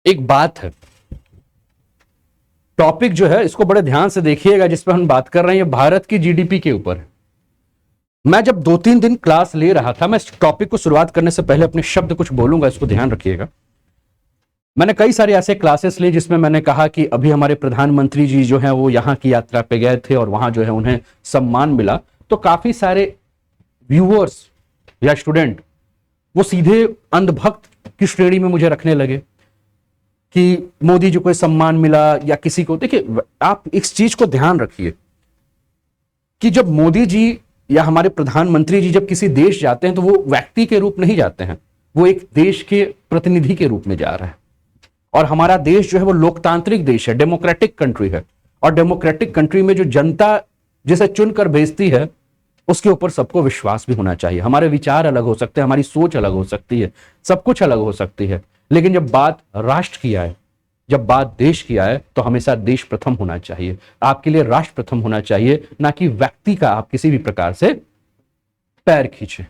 एक बात है, टॉपिक जो है इसको बड़े ध्यान से देखिएगा जिस पर हम बात कर रहे हैं, भारत की जीडीपी के ऊपर। मैं जब 2-3 दिन क्लास ले रहा था, मैं इस टॉपिक को शुरुआत करने से पहले अपने शब्द कुछ बोलूंगा, इसको ध्यान रखिएगा। मैंने कई सारे ऐसे क्लासेस लिए जिसमें मैंने कहा कि अभी हमारे प्रधानमंत्री जी जो हैं वो यहाँ की यात्रा पे गए थे और वहां जो है उन्हें सम्मान मिला। तो काफी सारे व्यूअर्स या स्टूडेंट वो सीधे अंधभक्त की श्रेणी में मुझे रखने लगे कि मोदी जी को सम्मान मिला या किसी को। देखिए, आप इस चीज को ध्यान रखिए कि जब मोदी जी या हमारे प्रधानमंत्री जी जब किसी देश जाते हैं तो वो व्यक्ति के रूप नहीं जाते हैं, वो एक देश के प्रतिनिधि के रूप में जा रहे हैं। और हमारा देश जो है वो लोकतांत्रिक देश है, डेमोक्रेटिक कंट्री है। और डेमोक्रेटिक कंट्री में जो जनता जिसे चुनकर भेजती है उसके ऊपर सबको विश्वास भी होना चाहिए। हमारे विचार अलग हो सकते हैं, हमारी सोच अलग हो सकती है, सब कुछ अलग हो सकती है, लेकिन जब बात राष्ट्र की आए, जब बात देश की आए तो हमेशा देश प्रथम होना चाहिए। आपके लिए राष्ट्र प्रथम होना चाहिए, ना कि व्यक्ति का आप किसी भी प्रकार से पैर खींचे।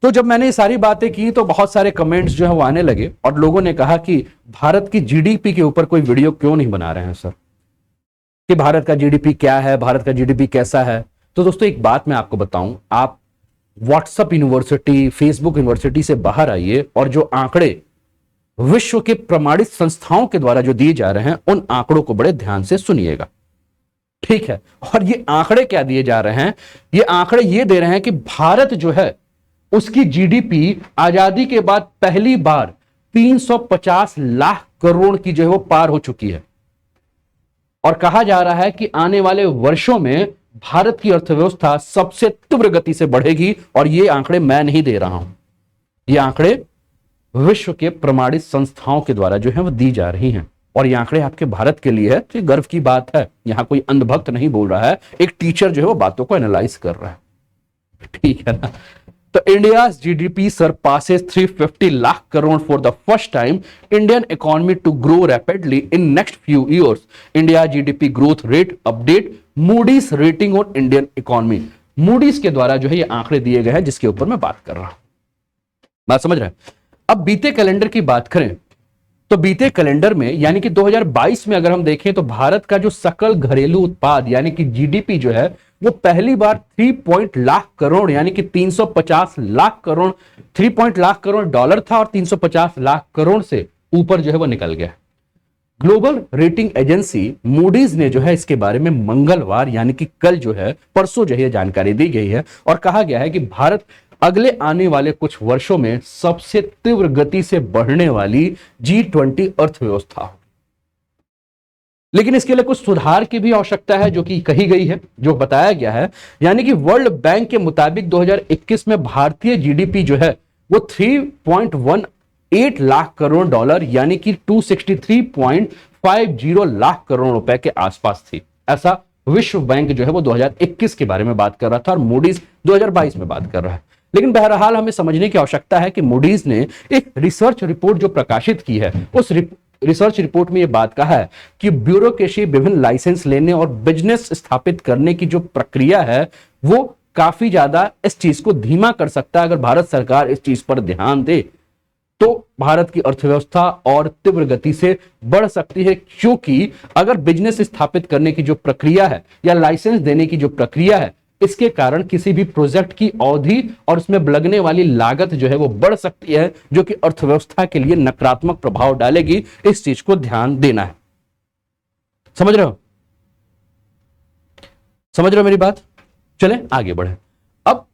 तो जब मैंने ये सारी बातें की तो बहुत सारे कमेंट्स जो है वो आने लगे और लोगों ने कहा कि भारत की जीडीपी के ऊपर कोई वीडियो क्यों नहीं बना रहे हैं सर, कि भारत का जीडीपी क्या है, भारत का जीडीपी कैसा है। तो दोस्तों एक बात मैं आपको बताऊं, आप व्हाट्सएप यूनिवर्सिटी, फेसबुक यूनिवर्सिटी से बाहर आइए और जो आंकड़े विश्व के प्रमाणित संस्थाओं के द्वारा जो दिए जा रहे हैं उन आंकड़ों को बड़े ध्यान से सुनिएगा, ठीक है। और ये आंकड़े क्या दिए जा रहे हैं, ये आंकड़े ये दे रहे हैं कि भारत जो है उसकी जीडीपी आजादी के बाद पहली बार 350 लाख करोड़ की जो है वो पार हो चुकी है। और कहा जा रहा है कि आने वाले वर्षों में भारत की अर्थव्यवस्था सबसे तीव्र गति से बढ़ेगी। और ये आंकड़े मैं नहीं दे रहा हूं, ये आंकड़े विश्व के प्रमाणित संस्थाओं के द्वारा जो है वो दी जा रही हैं। और ये आंकड़े आपके भारत के लिए है तो ये गर्व की बात है। यहां कोई अंधभक्त नहीं बोल रहा है, एक टीचर जो है वो बातों को एनालाइज कर रहा है, ठीक है ना। तो India's GDP surpasses 350 lakh crore for the first time, Indian economy to grow rapidly in next few years, India GDP growth rate update, Moody's rating on Indian economy. Moody's के द्वारा जो है ये आंकड़े दिए गए हैं जिसके ऊपर मैं बात कर रहा हूं, बात समझ रहे हैं। अब बीते कैलेंडर की बात करें तो बीते कैलेंडर में यानी कि 2022 में अगर हम देखें तो भारत का जो सकल घरेलू उत्पाद यानी कि जीडीपी जो है वो पहली बार 3 लाख करोड़ यानी कि 350 लाख करोड़, 3 लाख करोड़ डॉलर था और 350 लाख करोड़ से ऊपर जो है वो निकल गया। ग्लोबल रेटिंग एजेंसी मूडीज ने जो है इसके बारे में मंगलवार यानी कि कल जो है, परसों जो है जानकारी दी गई है और कहा गया है कि भारत अगले आने वाले कुछ वर्षों में सबसे तीव्र गति से बढ़ने वाली G20 अर्थव्यवस्था हो। लेकिन इसके लिए कुछ सुधार की भी आवश्यकता है जो कि कही गई है, जो बताया गया है। यानी कि वर्ल्ड बैंक के मुताबिक 2021 में भारतीय जीडीपी जो है वो 3.18 लाख करोड़ डॉलर यानी कि 263.50 लाख करोड़ रुपए के आसपास थी। ऐसा विश्व बैंक जो है वो 2021 के बारे में बात कर रहा था और मूडीज 2022 में बात कर रहा है। लेकिन बहरहाल हमें समझने की आवश्यकता है कि मूडीज ने एक रिसर्च रिपोर्ट जो प्रकाशित की है उस रिसर्च रिपोर्ट में यह बात कहा है कि ब्यूरोक्रेसी, विभिन्न लाइसेंस लेने और बिजनेस स्थापित करने की जो प्रक्रिया है वो काफी ज्यादा इस चीज को धीमा कर सकता है। अगर भारत सरकार इस चीज पर ध्यान दे तो भारत की अर्थव्यवस्था और तीव्र गति से बढ़ सकती है, क्योंकि अगर बिजनेस स्थापित करने की जो प्रक्रिया है या लाइसेंस देने की जो प्रक्रिया है इसके कारण किसी भी प्रोजेक्ट की अवधि और उसमें लगने वाली लागत जो है वो बढ़ सकती है, जो कि अर्थव्यवस्था के लिए नकारात्मक प्रभाव डालेगी। इस चीज को ध्यान देना है। समझ रहे हो, समझ रहे हो मेरी बात। चलें आगे बढ़े। अब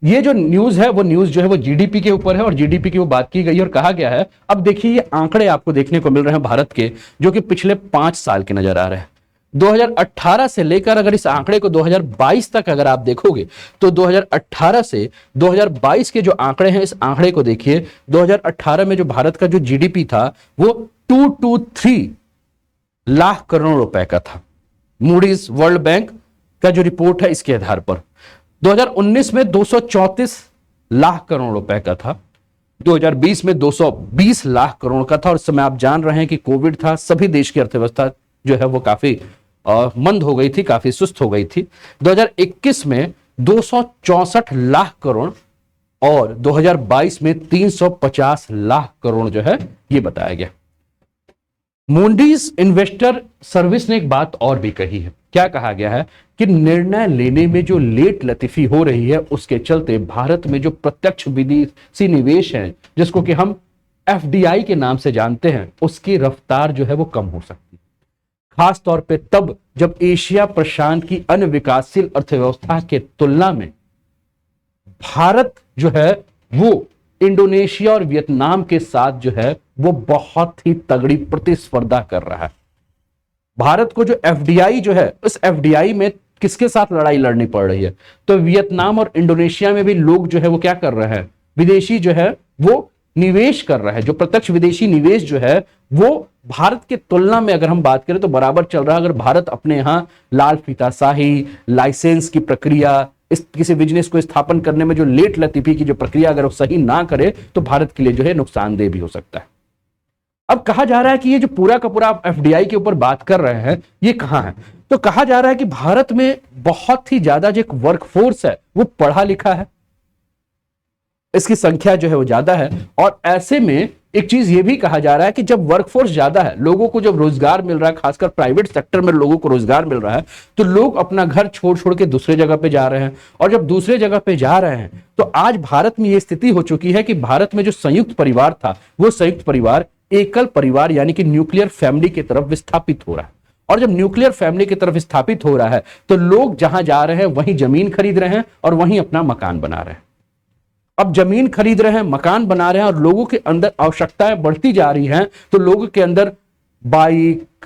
ये जो न्यूज है वो न्यूज जो है वो जीडीपी के ऊपर है और जीडीपी की वो बात की गई और कहा गया है। अब देखिए ये आंकड़े आपको देखने को मिल रहे हैं भारत के, जो कि पिछले 5 साल के नजर आ रहे हैं। 2018 से लेकर अगर इस आंकड़े को 2022 तक अगर आप देखोगे तो 2018 से 2022 के जो आंकड़े हैं, इस आंकड़े को देखिए। 2018 में जो भारत का जो जीडीपी था वो 223 लाख करोड़ रुपए का था। मूडीज वर्ल्ड बैंक का जो रिपोर्ट है इसके आधार पर 2019 में 234 लाख करोड़ रुपए का था, 2020 में 220 लाख करोड़ का था। और इस समय आप जान रहे हैं कि कोविड था, सभी देश की अर्थव्यवस्था जो है वो काफी मंद हो गई थी, काफी सुस्त हो गई थी। 2021 में 264 लाख करोड़ और 2022 में 350 लाख करोड़ जो है ये बताया गया। मूडीज इन्वेस्टर सर्विस ने एक बात और भी कही है। क्या कहा गया है कि निर्णय लेने में जो लेट लतीफी हो रही है उसके चलते भारत में जो प्रत्यक्ष विदेशी निवेश है, जिसको कि हम एफडीआई के नाम से जानते हैं, उसकी रफ्तार जो है वो कम हो सकती है। खास तौर पे तब जब एशिया प्रशांत की अन्य विकासशील अर्थव्यवस्था के तुलना में भारत जो है वो इंडोनेशिया और वियतनाम के साथ जो है वो बहुत ही तगड़ी प्रतिस्पर्धा कर रहा है। भारत को जो एफडीआई जो है, उस एफडीआई में किसके साथ लड़ाई लड़नी पड़ रही है? तो वियतनाम और इंडोनेशिया में भी लोग जो है वो क्या कर रहे हैं, विदेशी जो है वो निवेश कर रहा है। जो प्रत्यक्ष विदेशी निवेश जो है वो भारत की तुलना में अगर हम बात करें तो बराबर चल रहा है। अगर भारत अपने यहां लाल फीताशाही, लाइसेंस की प्रक्रिया, इस किसी बिजनेस को स्थापन करने में जो लेट लतीफी की जो प्रक्रिया अगर वो सही ना करे तो भारत के लिए जो है नुकसानदेह भी हो सकता है। अब कहा जा रहा है कि ये जो पूरा का पूरा आप एफडीआई के ऊपर बात कर रहे हैं, ये कहां है? तो कहा जा रहा है कि भारत में बहुत ही ज्यादा जो एक वर्कफोर्स है वो पढ़ा लिखा है, इसकी संख्या जो है वो ज्यादा है। और ऐसे में एक चीज ये भी कहा जा रहा है कि जब वर्कफोर्स ज्यादा है, लोगों को जब रोजगार मिल रहा है, खासकर प्राइवेट सेक्टर में लोगों को रोजगार मिल रहा है, तो लोग अपना घर छोड़ छोड़ के दूसरे जगह पे जा रहे हैं। और जब दूसरे जगह पे जा रहे हैं तो आज भारत में यह स्थिति हो चुकी है कि भारत में जो संयुक्त परिवार था वो संयुक्त परिवार एकल परिवार यानी कि न्यूक्लियर फैमिली की तरफ विस्थापित हो रहा है। और जब न्यूक्लियर फैमिली की तरफ विस्थापित हो रहा है तो लोग जहां जा रहे हैं वहीं जमीन खरीद रहे हैं और वहीं अपना मकान बना रहे हैं। अब जमीन खरीद रहे हैं, मकान बना रहे हैं और लोगों के अंदर आवश्यकताएं बढ़ती जा रही हैं, तो लोगों के अंदर बाइक,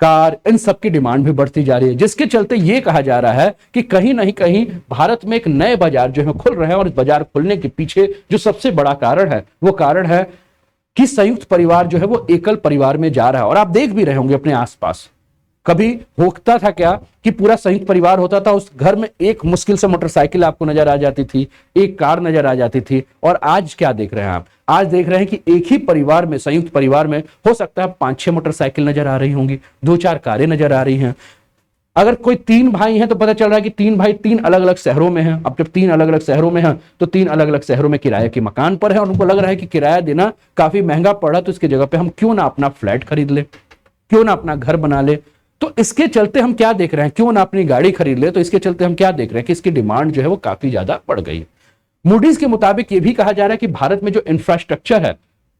कार, इन सब की डिमांड भी बढ़ती जा रही है, जिसके चलते यह कहा जा रहा है कि कहीं ना कहीं भारत में एक नए बाजार जो है खुल रहे हैं। और इस बाजार खुलने के पीछे जो सबसे बड़ा कारण है वो कारण है कि संयुक्त परिवार जो है वो एकल परिवार में जा रहा है। और आप देख भी रहे होंगे अपने आसपास, कभी होता था क्या कि पूरा संयुक्त परिवार होता था, उस घर में एक मुश्किल से मोटरसाइकिल आपको नजर आ जाती थी, एक कार नजर आ जाती थी। और आज क्या देख रहे हैं आप? आज देख रहे हैं कि एक ही परिवार में, संयुक्त परिवार में हो सकता है 5-6 मोटरसाइकिल नजर आ रही होंगी, 2-4 कारें नजर आ रही हैं। अगर कोई 3 भाई हैं तो पता चल रहा है कि 3 भाई 3 अलग अलग शहरों में हैं। अब जब 3 अलग अलग शहरों में हैं तो 3 अलग अलग शहरों में किराए के मकान पर है और उनको लग रहा है कि किराया देना काफी महंगा पड़ रहा है, तो इसकी जगह पे हम क्यों ना अपना फ्लैट खरीद ले, क्यों ना अपना घर बना ले। तो इसके चलते हम क्या देख रहे हैं, क्यों ना अपनी गाड़ी खरीद ले, तो इसके चलते हम क्या देख रहे हैं कि इसकी डिमांड जो है वो काफी ज्यादा बढ़ गई है। मूडीज के मुताबिक ये भी कहा जा रहा है कि भारत में जो इंफ्रास्ट्रक्चर है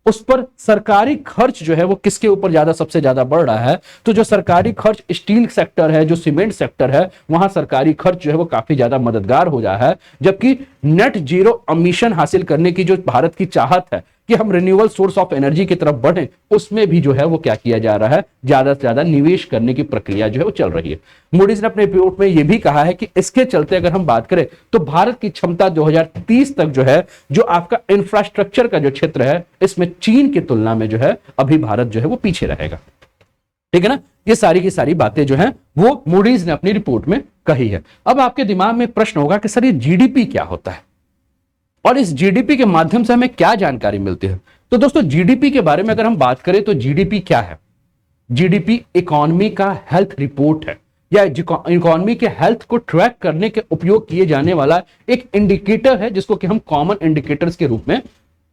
उस पर सरकारी खर्च जो है वो किसके ऊपर ज्यादा, सबसे ज्यादा बढ़ रहा है? तो जो सरकारी खर्च स्टील सेक्टर है, जो सीमेंट सेक्टर है, वहां सरकारी खर्च जो है वो काफी ज्यादा मददगार हो रहा है। जबकि नेट जीरो एमिशन हासिल करने की जो भारत की चाहत है कि हम रिन्यूएबल सोर्स ऑफ एनर्जी की तरफ बढ़ें, उसमें भी जो है वो क्या किया जा रहा है, ज्यादा से ज्यादा निवेश करने की प्रक्रिया जो है वो चल रही है। मूडीज ने अपने रिपोर्ट में यह भी कहा है कि इसके चलते अगर हम बात करें तो भारत की क्षमता 2030 तक जो है, जो आपका इंफ्रास्ट्रक्चर का जो क्षेत्र है, इसमें चीन की तुलना में जो है अभी भारत जो है वो पीछे रहेगा। ठीक है ना? ये सारी की सारी बातें जो हैं वो मूडीज ने अपनी रिपोर्ट में कही है। अब आपके दिमाग में प्रश्न होगा कि सर ये जीडीपी क्या होता है और इस जीडीपी के माध्यम से हमें क्या जानकारी मिलती है? तो दोस्तों जीडीपी के बारे में अगर हम बात करें तो जीडीपी क्या है? जीडीपी इकोनॉमी का हेल्थ रिपोर्ट है, या इकोनॉमी के हेल्थ को ट्रैक करने के उपयोग किए जाने वाला एक इंडिकेटर है, जिसको कि हम कॉमन इंडिकेटर्स के रूप में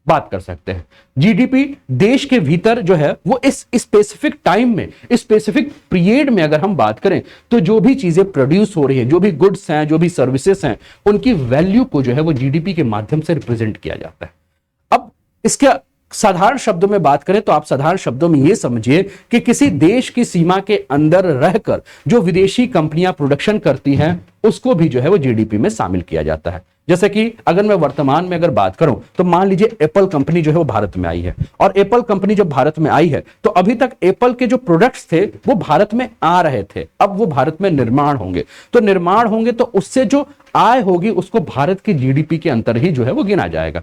बात कर सकते हैं। जीडीपी देश के भीतर जो है वो इस स्पेसिफिक टाइम में, स्पेसिफिक पीरियड में अगर हम बात करें तो जो भी चीजें प्रोड्यूस हो रही हैं, जो भी गुड्स हैं, जो भी सर्विसेज हैं, उनकी वैल्यू को जो है वो जीडीपी के माध्यम से रिप्रेजेंट किया जाता है। अब इसके साधारण शब्दों में बात करें तो आप साधारण शब्दों में यह समझिए कि किसी देश की सीमा के अंदर रहकर जो विदेशी कंपनियां प्रोडक्शन करती हैं उसको भी जो है वो जीडीपी में शामिल किया जाता है। जैसे कि अगर मैं वर्तमान में अगर बात करूं तो मान लीजिए एप्पल कंपनी जो है वो भारत में आई है, और एप्पल कंपनी जब भारत में आई है तो अभी तक एप्पल के जो प्रोडक्ट्स थे वो भारत में आ रहे थे, अब वो भारत में निर्माण होंगे, तो निर्माण होंगे तो उससे जो आय होगी उसको भारत की जीडीपी के अंतर ही जो है वो गिना जाएगा।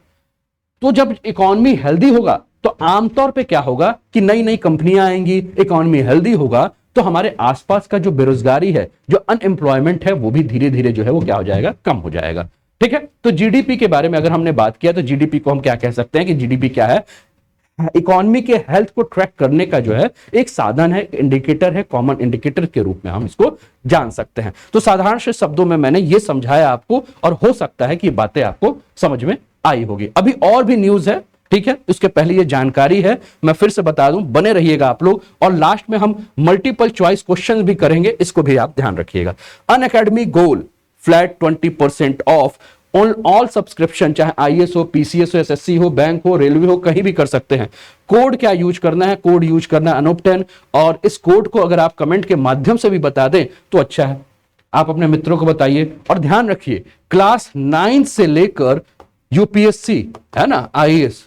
तो जब इकोनॉमी हेल्दी होगा तो आमतौर पे क्या होगा कि नई नई कंपनियां आएंगी, इकोनॉमी हेल्दी होगा तो हमारे आसपास का जो बेरोजगारी है, जो अनएम्प्लॉयमेंट है, वो भी धीरे धीरे जो है वो क्या हो जाएगा, कम हो जाएगा। ठीक है, तो जीडीपी के बारे में अगर हमने बात किया तो जीडीपी को हम क्या कह सकते हैं कि जीडीपी क्या है? इकोनॉमी के हेल्थ को ट्रैक करने का जो है एक साधन है, इंडिकेटर है, कॉमन इंडिकेटर के रूप में हम इसको जान सकते हैं। तो साधारण से शब्दों में मैंने ये समझाया आपको, और हो सकता है कि बातें आपको समझ में आई होगी। अभी और भी न्यूज है, ठीक है, उसके पहले ये जानकारी है, मैं फिर से बता दूं, बने रहिएगा आप लोग। और लास्ट में हम मल्टीपल चॉइस क्वेश्चन भी करेंगे, इसको भी आप ध्यान रखिएगा। Unacademy goal flat 20% of all subscription, चाहे आईएएस हो, पीसीएस हो, एसएससी हो, बैंक हो, रेलवे हो, कहीं भी कर सकते हैं। कोड क्या यूज करना है? कोड यूज करना है अनूप 10, और इस कोड को अगर आप कमेंट के माध्यम से भी बता दें तो अच्छा है, आप अपने मित्रों को बताइए। और ध्यान रखिए, क्लास 9 से लेकर यूपीएससी है ना, आईएएस,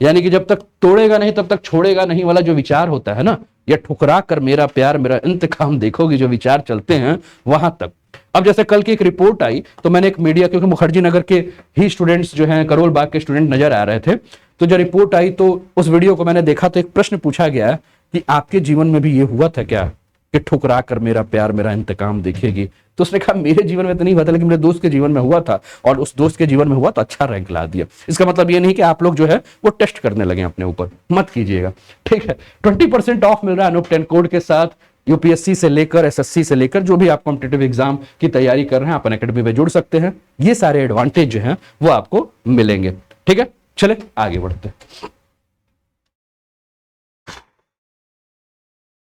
यानी कि जब तक तोड़ेगा नहीं तब तक छोड़ेगा नहीं वाला जो विचार होता है ना, या ठुकरा कर मेरा प्यार मेरा इंतकाम देखोगी, जो विचार चलते हैं वहां तक। अब जैसे कल की एक रिपोर्ट आई, तो मैंने एक मीडिया, क्योंकि मुखर्जी नगर के ही स्टूडेंट्स जो हैं, करोल बाग के स्टूडेंट नजर आ रहे थे, तो जब रिपोर्ट आई तो उस वीडियो को मैंने देखा, तो एक प्रश्न पूछा गया कि आपके जीवन में भी ये हुआ था क्या कि ठुकरा कर मेरा प्यार मेरा इंतकाम देखेगी? तो उसने कहा मेरे जीवन में तो नहीं हुआ था, लेकिन मेरे दोस्त के जीवन में हुआ था, और उस दोस्त के जीवन में हुआ तो अच्छा रैंक ला दिया। इसका मतलब ये नहीं कि आप लोग जो है वो टेस्ट करने लगे अपने ऊपर, मत कीजिएगा, ठीक है। 20% ऑफ मिल रहा है अनूप 10 कोड के साथ, यूपीएससी से लेकर एसएससी से लेकर जो भी आप कॉम्पिटिटिव एग्जाम की तैयारी कर रहे हैं, आप अनअकैडमी में जुड़ सकते हैं। ये सारे एडवांटेज जो हैं वो आपको मिलेंगे, ठीक है। चले आगे बढ़ते हैं।